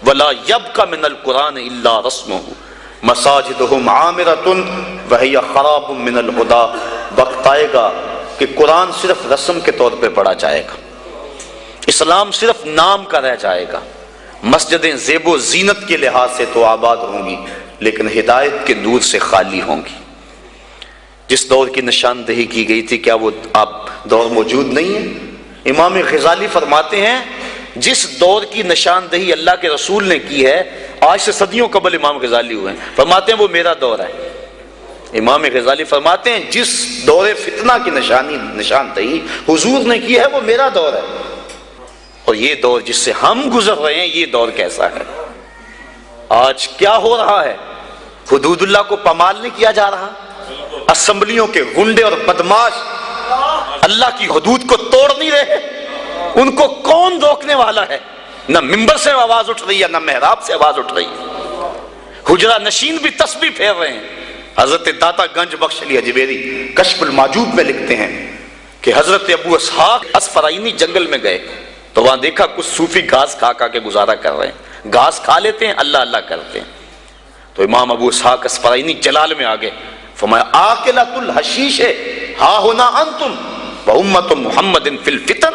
ولا یبقى من القرآن الا رسمہ مساجدہم عامرۃ وہی خراب من الہدی، وقت آئے گا کہ قرآن صرف رسم کے طور پہ پڑھا جائے گا، اسلام صرف نام کا رہ جائے گا، مسجدیں زیب و زینت کے لحاظ سے تو آباد ہوں گی لیکن ہدایت کے نور سے خالی ہوں گی۔ جس دور کی نشاندہی کی گئی تھی کیا وہ اب دور موجود نہیں ہے؟ امام غزالی فرماتے ہیں جس دور کی نشاندہی اللہ کے رسول نے کی ہے، آج سے صدیوں قبل امام غزالی ہوئے ہیں، فرماتے ہیں وہ میرا دور ہے۔ امام غزالی فرماتے ہیں جس دور فتنہ کی نشاندہی حضور نے کی ہے وہ میرا دور ہے، اور یہ دور جس سے ہم گزر رہے ہیں یہ دور کیسا ہے؟ آج کیا ہو رہا ہے؟ حدود اللہ کو پامال نہیں کیا جا رہا، اسمبلیوں کے گنڈے اور بدماش اللہ کی حدود کو توڑ نہیں رہے، ان کو کون روکنے والا ہے؟ نہ ممبر سے آواز اٹھ رہی ہے نہ محراب سے آواز اٹھ رہی ہے، حجرہ نشین بھی تسبیح پھیر رہے ہیں۔ حضرت داتا گنج بخش علی اجمیری کشف الماجوب میں لکھتے ہیں کہ حضرت ابو اسحاق اسفرائینی جنگل میں گئے تو وہاں دیکھا کچھ صوفی گھاس کھا کھا کے گزارا کر رہے ہیں، گھاس کھا لیتے ہیں اللہ اللہ کرتے ہیں۔ تو امام ابو اسحاق اسفرائینی جلال میں آگے فرمایا آکلۃ الحشیش ہا ہونا انتم وامت محمد فی الفتن،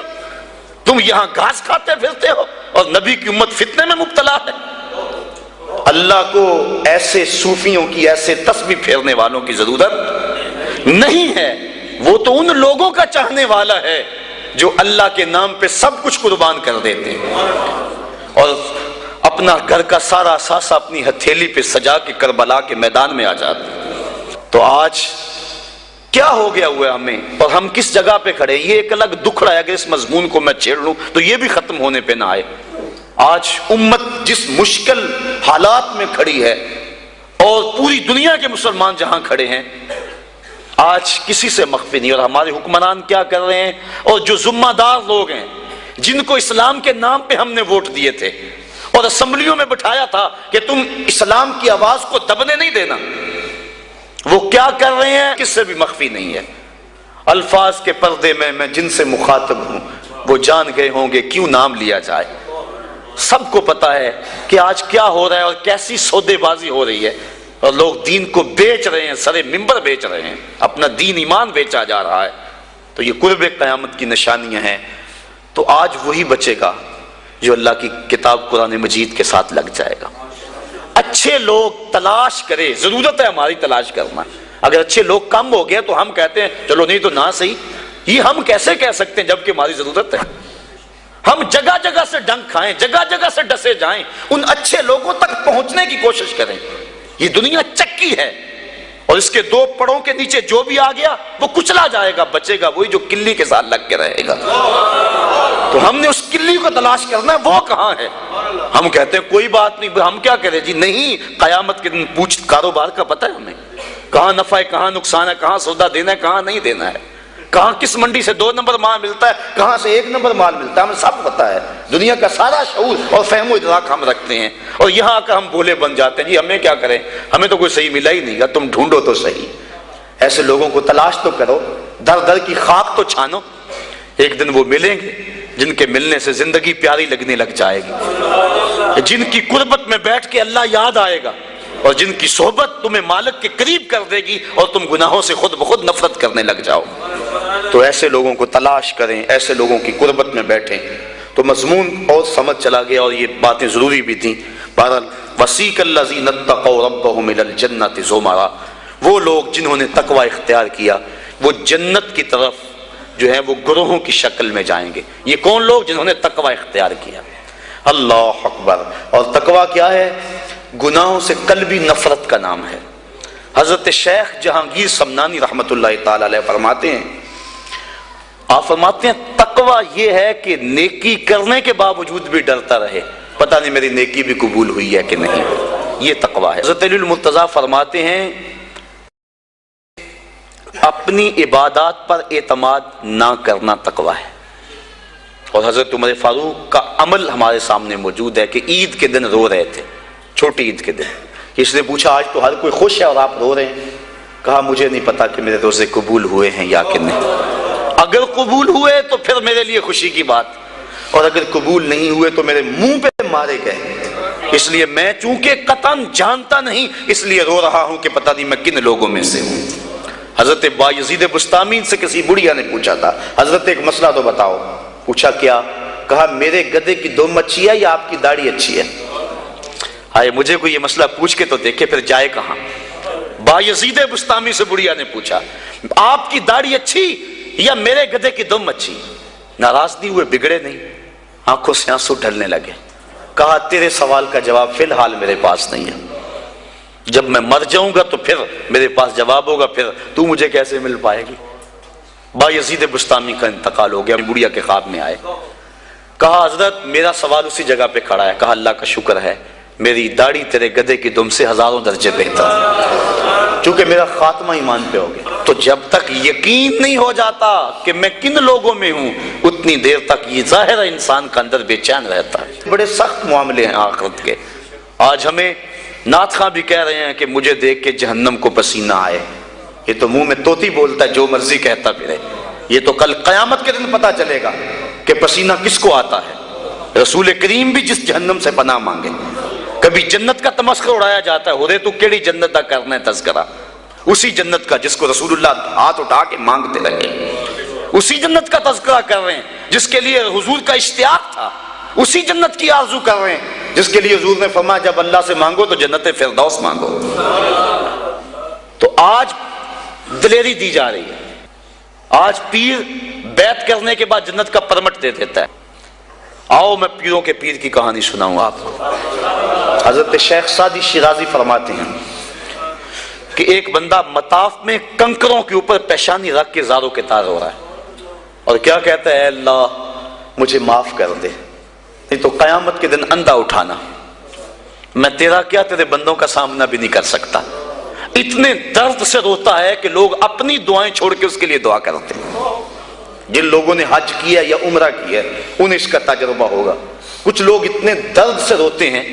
تم یہاں گھاس کھاتے پھرتے ہو اور نبی کی امت فتنے میں مبتلا ہے۔ اللہ کو ایسے صوفیوں کی، ایسے تسبیح پھیرنے والوں کی ضرورت نہیں ہے، وہ تو ان لوگوں کا چاہنے والا ہے جو اللہ کے نام پہ سب کچھ قربان کر دیتے ہیں اور اپنا گھر کا سارا اثاثہ اپنی ہتھیلی پہ سجا کے کربلا کے میدان میں آ جاتے ہیں۔ تو آج کیا ہو گیا ہوا ہے ہمیں، اور ہم کس جگہ پہ کھڑے؟ یہ ایک الگ دکھڑا ہے، اگر اس مضمون کو میں چھیڑ لوں تو یہ بھی ختم ہونے پہ نہ آئے۔ آج امت جس مشکل حالات میں کھڑی ہے اور پوری دنیا کے مسلمان جہاں کھڑے ہیں آج کسی سے مخفی نہیں، اور ہمارے حکمران کیا کر رہے ہیں، اور جو ذمہ دار لوگ ہیں جن کو اسلام کے نام پہ ہم نے ووٹ دیے تھے اور اسمبلیوں میں بٹھایا تھا کہ تم اسلام کی آواز کو دبنے نہیں دینا، وہ کیا کر رہے ہیں کس سے بھی مخفی نہیں ہے۔ الفاظ کے پردے میں جن سے مخاطب ہوں وہ جان گئے ہوں گے کیوں نام لیا جائے۔ سب کو پتا ہے کہ آج کیا ہو رہا ہے اور کیسی سودے بازی ہو رہی ہے۔ اور لوگ دین کو بیچ رہے ہیں، سرے منبر بیچ رہے ہیں، اپنا دین ایمان بیچا جا رہا ہے، تو یہ قرب قیامت کی نشانیاں ہیں۔ تو آج وہی بچے گا جو اللہ کی کتاب قرآن مجید کے ساتھ لگ جائے گا۔ اچھے لوگ تلاش کرے، ضرورت ہے ہماری تلاش کرنا۔ اگر اچھے لوگ کم ہو گئے تو ہم کہتے ہیں چلو نہیں تو نہ صحیح، یہ ہم کیسے کہہ سکتے ہیں جبکہ ہماری ضرورت ہے؟ ہم جگہ جگہ سے ڈنک کھائیں، جگہ جگہ سے ڈسے جائیں، ان اچھے لوگوں تک پہنچنے کی کوشش کریں۔ یہ دنیا چکی ہے، اور اس کے دو پڑوں کے نیچے جو بھی آ گیا وہ کچلا جائے گا، بچے گا وہی جو کلی کے ساتھ لگ کے رہے گا۔ تو ہم نے اس کلی کو تلاش کرنا ہے، وہ کہاں ہے؟ ہم کہتے ہیں کوئی بات نہیں، ہم کیا کریں جی؟ نہیں، قیامت کے دن پوچھ کاروبار کا پتہ ہے ہمیں، کہاں نفع ہے کہاں نقصان ہے، کہاں سودا دینا ہے کہاں نہیں دینا ہے، کہاں کس منڈی سے 2 نمبر مال ملتا ہے کہاں سے 1 نمبر مال ملتا ہے، ہمیں سب پتہ ہے۔ دنیا کا سارا شعور اور فہم و ادراک ہم رکھتے ہیں، اور یہاں آ کر ہم بھولے بن جاتے ہیں جی ہمیں کیا کریں، ہمیں تو کوئی صحیح ملا ہی نہیں گا، تم ڈھونڈو تو صحیح۔ ایسے لوگوں کو تلاش تو کرو، در در کی خاک تو چھانو، ایک دن وہ ملیں گے جن کے ملنے سے زندگی پیاری لگنے لگ جائے گی، جن کی قربت میں بیٹھ کے اللہ یاد آئے گا، اور جن کی صحبت تمہیں مالک کے قریب کر دے گی اور تم گناہوں سے خود بخود نفرت کرنے لگ جاؤ۔ تو ایسے لوگوں کو تلاش کریں، ایسے لوگوں کی قربت میں بیٹھیں۔ تو مضمون اور سمجھ چلا گیا، اور یہ باتیں ضروری بھی تھیں۔ بہرحال وسیق الذین اتقوا ربهم الی الجنۃ زمرا، وہ لوگ جنہوں نے تقوی اختیار کیا وہ جنت کی طرف جو ہے وہ گروہوں کی شکل میں جائیں گے۔ یہ کون لوگ؟ جنہوں نے تقوی اختیار کیا۔ اللہ اکبر۔ اور تقوی کیا ہے؟ گناہوں سے قلبی نفرت کا نام ہے۔ حضرت شیخ جہانگیر سمنانی رحمۃ اللہ تعالی علیہ فرماتے ہیں، آپ فرماتے ہیں تقوی یہ ہے کہ نیکی کرنے کے باوجود بھی ڈرتا رہے، پتہ نہیں میری نیکی بھی قبول ہوئی ہے کہ نہیں، یہ تقوی ہے۔ حضرت علی المرتضیٰ فرماتے ہیں اپنی عبادات پر اعتماد نہ کرنا تقوی ہے۔ اور حضرت عمر فاروق کا عمل ہمارے سامنے موجود ہے کہ عید کے دن رو رہے تھے، چھوٹی عید کے دن۔ اس نے پوچھا آج تو ہر کوئی خوش ہے اور آپ رو رہے ہیں؟ کہا مجھے نہیں پتا کہ میرے روزے قبول ہوئے ہیں یا کہ نہیں، اگر قبول ہوئے تو پھر میرے لیے خوشی کی بات، اور اگر قبول نہیں ہوئے تو میرے منہ پہ مارے گئے، اس لیے میں چونکہ قطعاً جانتا نہیں اس لیے رو رہا ہوں کہ پتہ نہیں میں کن لوگوں میں سے ہوں۔ حضرت بایزید بستامی سے کسی بڑھیا نے پوچھا تھا حضرت ایک مسئلہ تو بتاؤ، پوچھا کیا؟ کہا میرے گدھے کی دم اچھی ہے یا آپ کی داڑھی اچھی ہے؟ آئے مجھے کوئی یہ مسئلہ پوچھ کے تو دیکھے پھر جائے کہاں۔ بایزید بستامی سے بڑھیا نے پوچھا آپ کی داڑھی اچھی یا میرے گدھے کی دم اچھی؟ ناراض نہیں ہوئے، بگڑے نہیں، آنکھوں سے آنسو ڈھلنے لگے۔ کہا تیرے سوال کا جواب فی الحال میرے پاس نہیں ہے، جب میں مر جاؤں گا تو پھر میرے پاس جواب ہوگا، پھر تو مجھے کیسے مل پائے گی۔ بایزید بستامی کا انتقال ہو گیا، بڑھیا کے خواب میں آئے، کہا حضرت میرا سوال اسی جگہ پہ کھڑا ہے۔ کہا اللہ کا شکر ہے میری داڑھی تیرے گدھے کی دم سے 1000 درجے بہتر ہے، چونکہ میرا خاتمہ ایمان پہ ہو گیا۔ تو جب تک یقین نہیں ہو جاتا کہ میں کن لوگوں میں ہوں اتنی دیر تک یہ ظاہر انسان کا اندر بے چین رہتا ہے۔ بڑے سخت معاملے ہیں آخرت کے۔ آج ہمیں نعت خواں بھی کہہ رہے ہیں کہ مجھے دیکھ کے جہنم کو پسینہ آئے، یہ تو منہ میں طوطی بولتا ہے، جو مرضی کہتا پھرے، یہ تو کل قیامت کے دن پتا چلے گا کہ پسینہ کس کو آتا ہے۔ رسول کریم بھی جس جہنم سے پناہ مانگے، کبھی جنت کا تمسخر اڑایا جاتا ہے، ہورے تو کیڑی جنت کا کرنا ہے تذکرہ، اسی جنت کا جس کو رسول اللہ ہاتھ اٹھا کے مانگتے رہے، اسی جنت کا تذکرہ کر رہے ہیں جس کے لیے حضور کا اشتیاق تھا، اسی جنت کی آرزو کر رہے ہیں جس کے لیے حضور نے فرمایا جب اللہ سے مانگو تو جنت فردوس مانگو۔ تو آج دلیری دی جا رہی ہے، آج پیر بیعت کرنے کے بعد جنت کا پرمٹ دے دیتا ہے۔ آؤ میں پیروں کے پیر کی کہانی سناؤں آپ کو۔ حضرت شیخ سعدی شیرازی فرماتے ہیں کہ ایک بندہ مطاف میں کنکروں کے اوپر پیشانی رکھ کے زاروں کے تار ہو رہا ہے، اور کیا کہتا ہے؟ اے اللہ مجھے معاف کر دے، نہیں تو قیامت کے دن اندھا اٹھانا، میں تیرا کیا تیرے بندوں کا سامنا بھی نہیں کر سکتا۔ اتنے درد سے روتا ہے کہ لوگ اپنی دعائیں چھوڑ کے اس کے لیے دعا کرتے ہیں۔ جن لوگوں نے حج کیا یا عمرہ کیا انہیں اس کا تجربہ ہوگا۔ کچھ لوگ اتنے درد سے روتے ہیں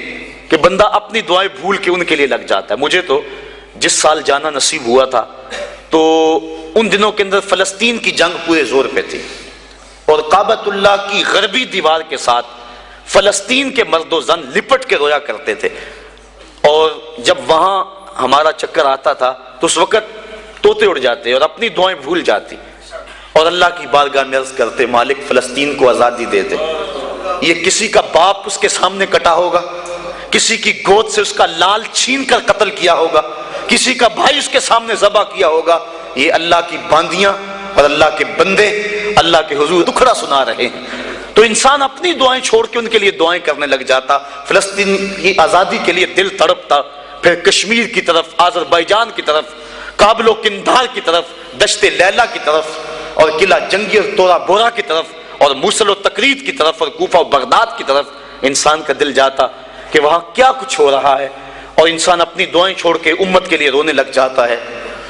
کہ بندہ اپنی دعائیں بھول کے ان کے لیے لگ جاتا ہے۔ مجھے تو جس سال جانا نصیب ہوا تھا تو ان دنوں کے اندر فلسطین کی جنگ پورے زور پہ تھی، اور کعبۃ اللہ کی غربی دیوار کے ساتھ فلسطین کے مرد و زن لپٹ کے رویا کرتے تھے، اور جب وہاں ہمارا چکر آتا تھا تو اس وقت طوطے اڑ جاتے اور اپنی دعائیں بھول جاتی اور اللہ کی بارگاہ میں عرض کرتے مالک فلسطین کو آزادی دے دے. یہ کسی کا باپ اس کے سامنے کٹا ہوگا, کسی کی گود سے اس کا لال چھین کر قتل کیا ہوگا, کسی کا بھائی اس کے سامنے ذبح کیا ہوگا. یہ اللہ کی باندیاں اور اللہ کے بندے اللہ کے حضور دکھڑا سنا رہے ہیں. تو انسان اپنی دعائیں چھوڑ کے ان کے لیے دعائیں کرنے لگ جاتا. فلسطین کی آزادی کے لیے دل تڑپتا, پھر کشمیر کی طرف, آذربائیجان کی طرف, کابل و قندھار کی طرف, دشت لیلا کی طرف, اور قلعہ جنگی اور تورا بورا کی طرف, اور موصل و تقرید کی طرف, اور کوفہ و بغداد کی طرف انسان کا دل جاتا کہ وہاں کیا کچھ ہو رہا ہے, اور انسان اپنی دعائیں چھوڑ کے امت کے لیے رونے لگ جاتا ہے.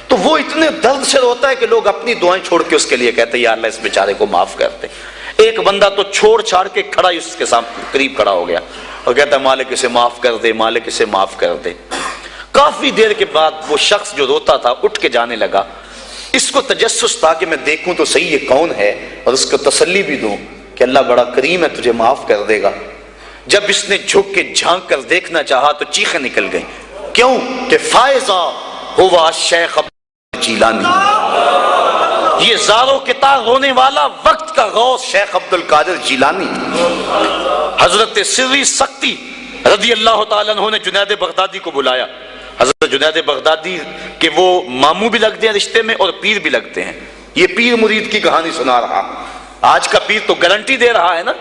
تو وہ اتنے درد سے روتا ہے کہ لوگ اپنی دعائیں چھوڑ کے اس کے لیے کہتے ہیں یا اللہ اس بیچارے کو معاف کر دے. ایک بندہ تو چھوڑ چھاڑ کے کھڑا ہی اس کے سامنے قریب کھڑا ہو گیا اور کہتا ہے مالک اسے معاف کر دے, مالک اسے معاف کر دے. کافی دیر کے بعد وہ شخص جو روتا تھا اٹھ کے جانے لگا. اس کو تجسس تھا کہ میں دیکھوں تو صحیح یہ کون ہے اور اس کو تسلی بھی دوں کہ اللہ بڑا کریم ہے, تجھے معاف کر دے گا. جب اس نے جھک کے جھانک کر دیکھنا چاہا تو چیخیں نکل گئیں. کیوں کہ فائزہ ہوا شیخ عبد الجیلانی, یہ زاروں کے تار رونے والا وقت کا غوث شیخ عبد القادر جیلانی. حضرت سری سختی رضی اللہ تعالیٰ عنہ نے جنید بغدادی کو بلایا. حضرت جنید بغدادی کے وہ ماموں بھی لگتے ہیں رشتے میں اور پیر بھی لگتے ہیں. یہ پیر مرید کی کہانی سنا رہا. آج کا پیر تو گارنٹی دے رہا ہے نا,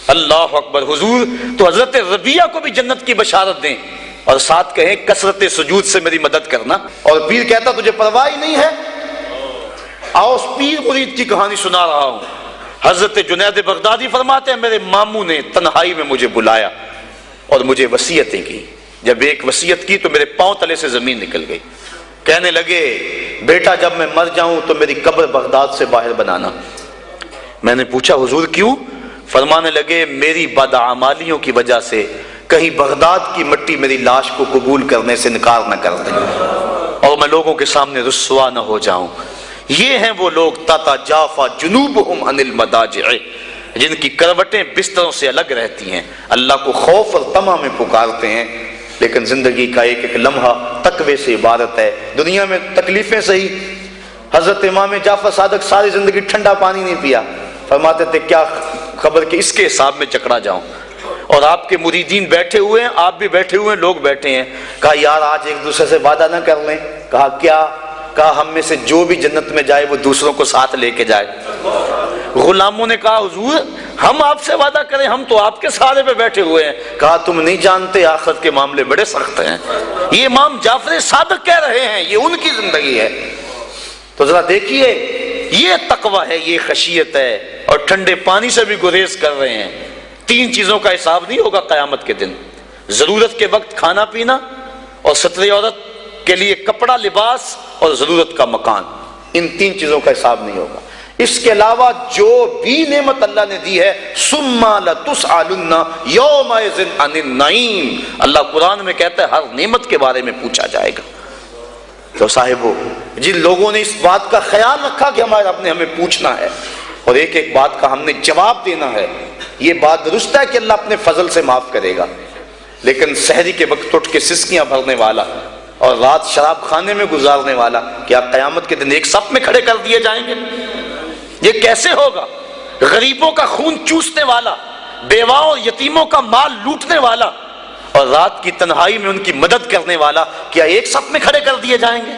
اللہ اکبر. حضور تو حضرت ربیہ کو بھی جنت کی بشارت دیں اور ساتھ کہیں کثرت سجود سے میری مدد کرنا. اور پیر کہتا تجھے پرواہ ہی نہیں ہے, آؤ اس پیر مرید کی کہانی سنا رہا ہوں. حضرت جنید بغدادی فرماتے ہیں میرے ماموں نے تنہائی میں مجھے بلایا اور مجھے وصیتیں کی. جب ایک وصیت کی تو میرے پاؤں تلے سے زمین نکل گئی. کہنے لگے بیٹا جب میں مر جاؤں تو میری قبر بغداد سے باہر بنانا. میں نے پوچھا حضور کیوں؟ فرمانے لگے میری بدعمالیوں کی وجہ سے کہیں بغداد کی مٹی میری لاش کو قبول کرنے سے انکار نہ کر دیں اور میں لوگوں کے سامنے رسوا نہ ہو جاؤں. یہ ہیں وہ لوگ تتجافا جنوبہم عن المضاجع, جن کی کروٹیں بستروں سے الگ رہتی ہیں, اللہ کو خوف اور طمع میں پکارتے ہیں, لیکن زندگی کا ایک ایک لمحہ تقوی سے عبارت ہے. دنیا میں تکلیفیں سہی. حضرت امام جعفر صادق ساری زندگی ٹھنڈا پانی نہیں پیا, فرماتے تھے کیا خبر کہ اس کے حساب میں چکرا جاؤں. اور آپ کے مریدین بیٹھے ہوئے ہیں, آپ بھی بیٹھے ہوئے ہیں, لوگ بیٹھے ہیں. کہا یار آج ایک دوسرے سے وعدہ نہ کر لیں. کہا کیا؟ کہا ہم میں سے جو بھی جنت میں جائے وہ دوسروں کو ساتھ لے کے جائے. غلاموں نے کہا حضور ہم آپ سے وعدہ کریں, ہم تو آپ کے سہارے پہ بیٹھے ہوئے ہیں. کہا تم نہیں جانتے آخرت کے معاملے بڑے سخت ہیں. یہ امام جعفر صادق کہہ رہے ہیں, یہ ان کی زندگی ہے. تو ذرا دیکھیے یہ تقوی ہے, یہ خشیت ہے, اور ٹھنڈے پانی سے بھی گریز کر رہے ہیں. 3 چیزوں کا حساب نہیں ہوگا قیامت کے دن. ضرورت کے وقت کھانا پینا, اور ستر عورت کے لیے کپڑا لباس, اور ضرورت کا مکان. ان 3 چیزوں کا حساب نہیں ہوگا. اس کے علاوہ جو بھی نعمت اللہ نے دی ہے ثم لتسألن یومئذ عن النعیم, اللہ قرآن میں کہتا ہے ہر نعمت کے بارے میں پوچھا جائے گا. تو صاحبو جن لوگوں نے اس بات کا خیال رکھا کہ ہمارے رب نے ہمیں پوچھنا ہے اور ایک ایک بات کا ہم نے جواب دینا ہے, یہ بات درست ہے کہ اللہ اپنے فضل سے معاف کرے گا. لیکن سحری کے وقت اٹھ کے سسکیاں بھرنے والا اور رات شراب خانے میں گزارنے والا کیا قیامت کے دن ایک صف میں کھڑے کر دیے جائیں گے؟ یہ کیسے ہوگا؟ غریبوں کا خون چوسنے والا, بیواؤں اور یتیموں کا مال لوٹنے والا, اور رات کی تنہائی میں ان کی مدد کرنے والا کیا ایک صف میں کھڑے کر دیے جائیں گے؟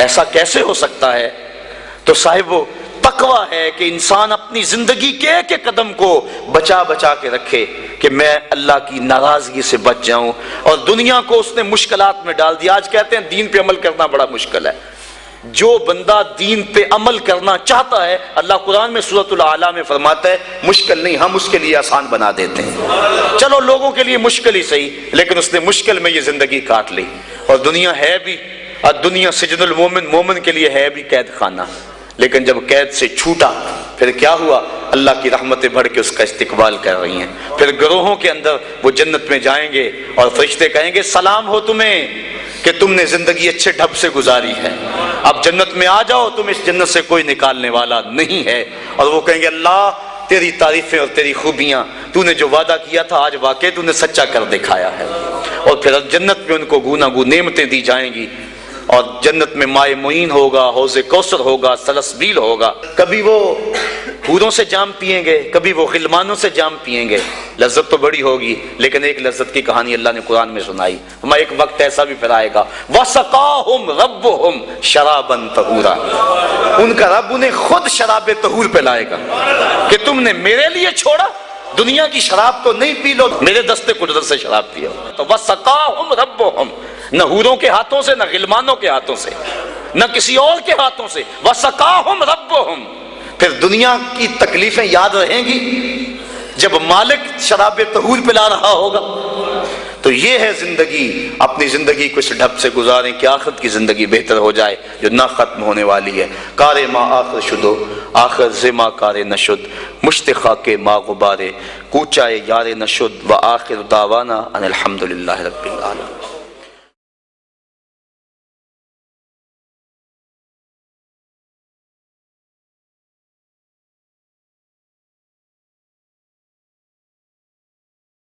ایسا کیسے ہو سکتا ہے؟ تو صاحب وہ تقوی ہے کہ انسان اپنی زندگی کے ایک ایک قدم کو بچا بچا کے رکھے کہ میں اللہ کی ناراضگی سے بچ جاؤں. اور دنیا کو اس نے مشکلات میں ڈال دیا. آج کہتے ہیں دین پہ عمل کرنا بڑا مشکل ہے. جو بندہ دین پہ عمل کرنا چاہتا ہے اللہ قرآن میں سورۃ الاعلیٰ میں فرماتا ہے مشکل نہیں, ہم اس کے لیے آسان بنا دیتے ہیں. چلو لوگوں کے لیے مشکل ہی صحیح, لیکن اس نے مشکل میں یہ زندگی کاٹ لی. اور دنیا ہے بھی, دنیا سجن المومن, مومن کے لیے ہے بھی قید خانہ. لیکن جب قید سے چھوٹا پھر کیا ہوا؟ اللہ کی رحمتیں بڑھ کے اس کا استقبال کر رہی ہیں. پھر گروہوں کے اندر وہ جنت میں جائیں گے اور فرشتے کہیں گے سلام ہو تمہیں کہ تم نے زندگی اچھے ڈھب سے گزاری ہے, اب جنت میں آ جاؤ, تم اس جنت سے کوئی نکالنے والا نہیں ہے. اور وہ کہیں گے اللہ تیری تعریفیں اور تیری خوبیاں, تو نے جو وعدہ کیا تھا آج واقعی تو نے سچا کر دکھایا ہے. اور پھر جنت میں ان کو گونا گو نعمتیں دی جائیں گی، اور جنت میں مائے معین ہوگا، حوض کوثر ہوگا، سلسبیل ہوگا۔ کبھی وہ حوروں سے جام پیئیں گے، کبھی وہ غلمانوں سے جام پیئیں گے، لذت تو بڑی ہوگی، لیکن ایک لذت کی کہانی اللہ نے قرآن میں سنائی، ہمیں ایک وقت ایسا بھی پھر آئے گا وَسَقَاهُمْ رَبُّهُمْ شَرَابًا طَهُورًا، ان کا رب انہیں خود شراب طہور پلائے گا کہ تم نے میرے لیے چھوڑا، دنیا کی شراب تو نہیں پی لو، میرے دستے قدرت سے شراب پیو۔ تو وَسَقَاهُمْ رَبُّهُمْ، نہ حوروں کے ہاتھوں سے، نہ غلمانوں کے ہاتھوں سے، نہ کسی اور کے ہاتھوں سے، وَسَقَاهُمْ رَبُّهُمْ۔ پھر دنیا کی تکلیفیں یاد رہیں گی جب مالک شراب طہور پلا رہا ہوگا۔ تو یہ ہے زندگی، اپنی زندگی کو اس ڈھب سے گزاریں کہ آخرت کی زندگی بہتر ہو جائے جو نہ ختم ہونے والی ہے۔ کار ما آخر شدو آخر زما کار نشد، مشتخا کے ما غبارے کوچائے یار نشد، و آخر دعوانا ان الحمدللہ رب العالمین۔